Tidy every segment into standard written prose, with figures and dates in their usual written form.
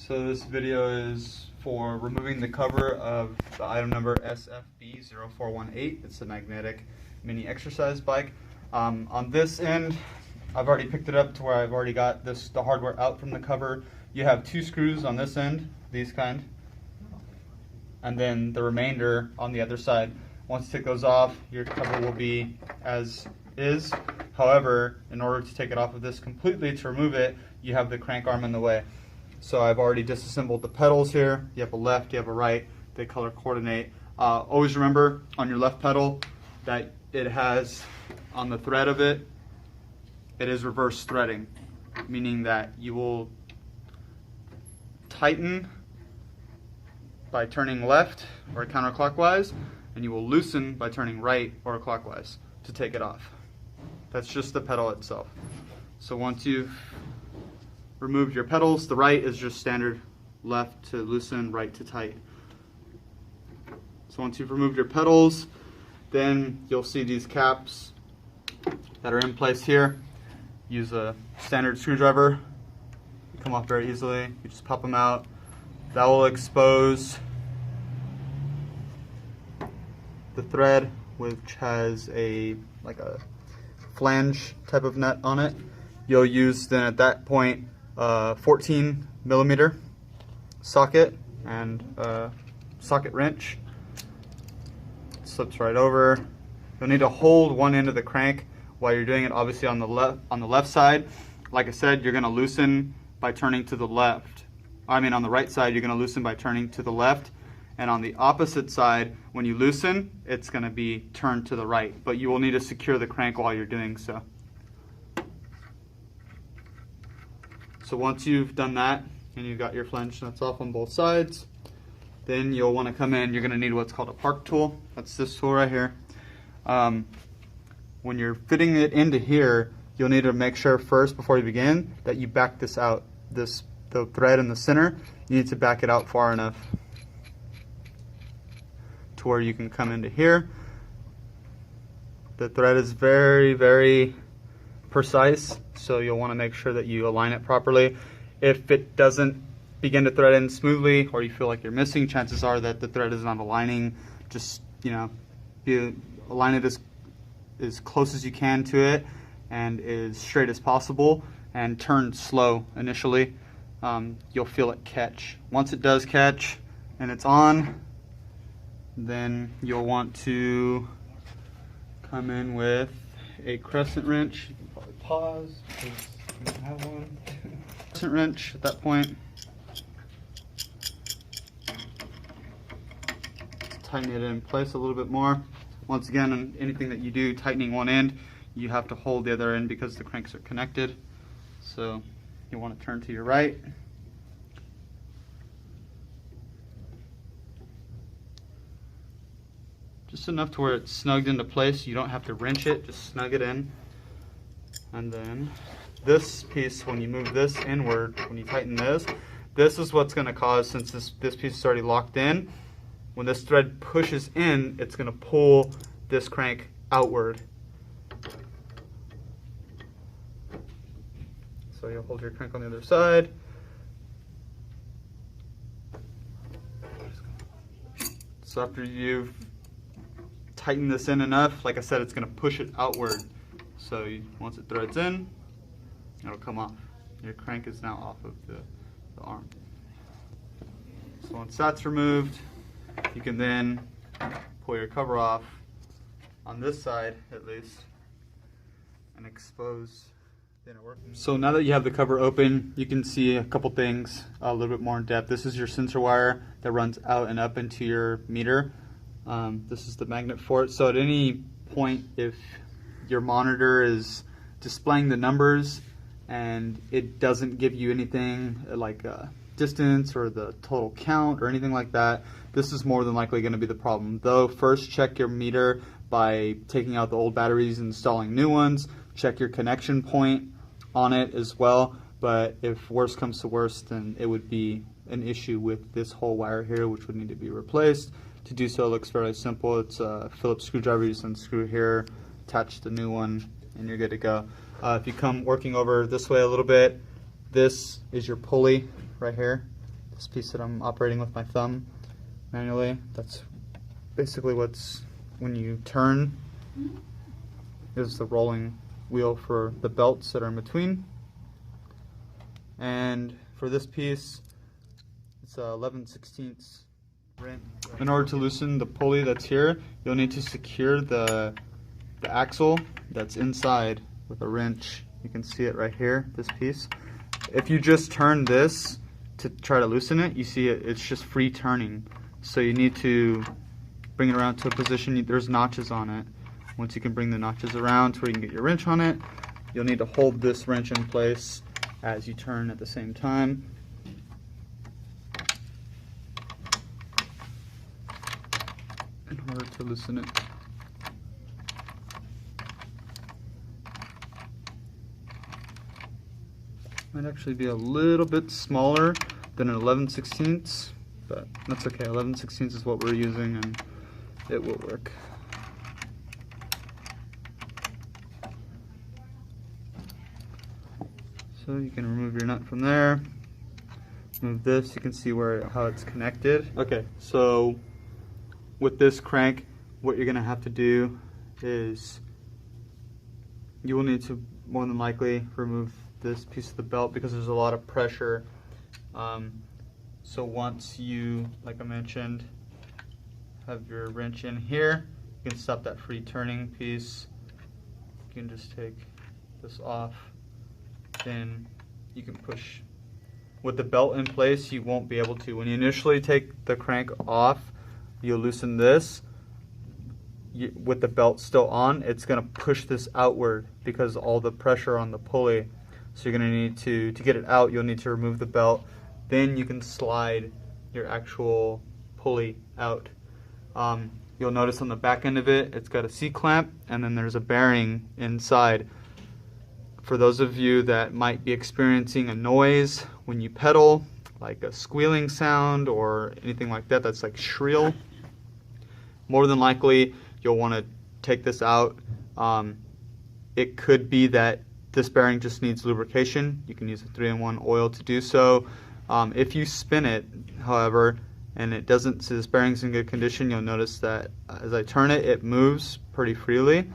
So this video is for removing the cover of the item number SFB0418. It's a magnetic mini exercise bike. On this end, I've already picked it up to where I've already got the hardware out from the cover. You have two screws on this end, these kind, and then the remainder on the other side. Once you take those off, your cover will be as is. However, in order to take it off of this completely, to remove it, you have the crank arm in the way. So I've already disassembled the pedals here. You have a left, you have a right, they color coordinate. Always remember on your left pedal that it has, on the thread of it, it is reverse threading, meaning that you will tighten by turning left or counterclockwise, and you will loosen by turning right or clockwise to take it off. That's just the pedal itself. So once you've removed your pedals, the right is just standard left to loosen, right to tight. So once you've removed your pedals, then you'll see these caps that are in place here. Use a standard screwdriver. They come off very easily. You just pop them out. That will expose the thread, which has like a flange type of nut on it. You'll use then at that point 14mm socket and socket wrench. It slips right over. You'll need to hold one end of the crank while you're doing it, obviously on the left side. Like I said, you're going to loosen by turning to the left. I mean on the right side, you're going to loosen by turning to the left. And on the opposite side, when you loosen, it's going to be turned to the right. But you will need to secure the crank while you're doing so. So once you've done that, and you've got your flange nuts off on both sides, then you'll want to come in. You're going to need what's called a park tool. That's this tool right here. When you're fitting it into here, you'll need to make sure first, before you begin, that you back this out. The thread in the center, you need to back it out far enough to where you can come into here. The thread is very, very precise, so you'll want to make sure that you align it properly. If it doesn't begin to thread in smoothly, or you feel like you're missing, chances are that the thread is not aligning. Just, align it as close as you can to it and as straight as possible, and turn slow initially. You'll feel it catch. Once it does catch and it's on, then you'll want to come in with a crescent wrench. You can probably pause because you don't have one. Crescent wrench at that point. Tighten it in place a little bit more. Once again, on anything that you do, tightening one end, you have to hold the other end because the cranks are connected. So you want to turn to your right. Just enough to where it's snugged into place. You don't have to wrench it, just snug it in. And then this piece, when you move this inward, when you tighten this is what's going to cause, since this piece is already locked in, when this thread pushes in, it's going to pull this crank outward. So you'll hold your crank on the other side. So after you've tighten this in enough, like I said, it's going to push it outward. So once it threads in, it'll come off. Your crank is now off of the arm. So once that's removed, you can then pull your cover off on this side at least and expose the inner working. So now that you have the cover open, you can see a couple things a little bit more in depth. This is your sensor wire that runs out and up into your meter. This is the magnet for it. So at any point, if your monitor is displaying the numbers and it doesn't give you anything like distance or the total count or anything like that, this is more than likely going to be the problem. Though first check your meter by taking out the old batteries and installing new ones. Check your connection point on it as well. But if worse comes to worse, then it would be an issue with this whole wire here, which would need to be replaced. To do so, it looks fairly simple. It's a Phillips screwdriver. You just unscrew here, attach the new one, and you're good to go. If you come working over this way a little bit, this is your pulley right here. this piece that I'm operating with my thumb manually. That's basically what's, when you turn, is the rolling wheel for the belts that are in between. And for this piece, it's a 11/16 wrench. In order to loosen the pulley that's here, you'll need to secure the axle that's inside with a wrench. You can see it right here, this piece. If you just turn this to try to loosen it, you see it's just free turning. So you need to bring it around to a position. There's notches on it. Once you can bring the notches around to where you can get your wrench on it, you'll need to hold this wrench in place as you turn at the same time. In order to loosen it. Might actually be a little bit smaller than an 11/16, but that's okay. 11/16 is what we're using and it will work. So you can remove your nut from there. Move this, you can see how it's connected. Okay, so with this crank, what you're gonna have to do is you will need to more than likely remove this piece of the belt because there's a lot of pressure. So once you, like I mentioned, have your wrench in here, you can stop that free turning piece. You can just take this off. Then you can push. With the belt in place, you won't be able to. When you initially take the crank off, you'll loosen this. With the belt still on, it's going to push this outward because all the pressure on the pulley. So you're going to need to get it out, you'll need to remove the belt. Then you can slide your actual pulley out. You'll notice on the back end of it, it's got a C-clamp and then there's a bearing inside. For those of you that might be experiencing a noise when you pedal, like a squealing sound or anything like that, that's like shrill, more than likely you'll want to take this out. It could be that this bearing just needs lubrication. You can use a 3-in-1 oil to do so. If you spin it, however, and it doesn't, so this bearing's in good condition, you'll notice that as I turn it, it moves pretty freely.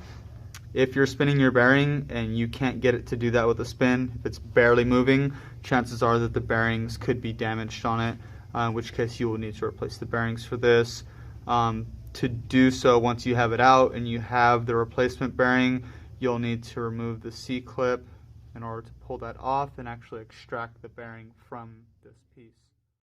If you're spinning your bearing and you can't get it to do that with a spin, if it's barely moving, chances are that the bearings could be damaged on it, in which case you will need to replace the bearings for this. To do so, once you have it out and you have the replacement bearing, you'll need to remove the C-clip in order to pull that off and actually extract the bearing from this piece.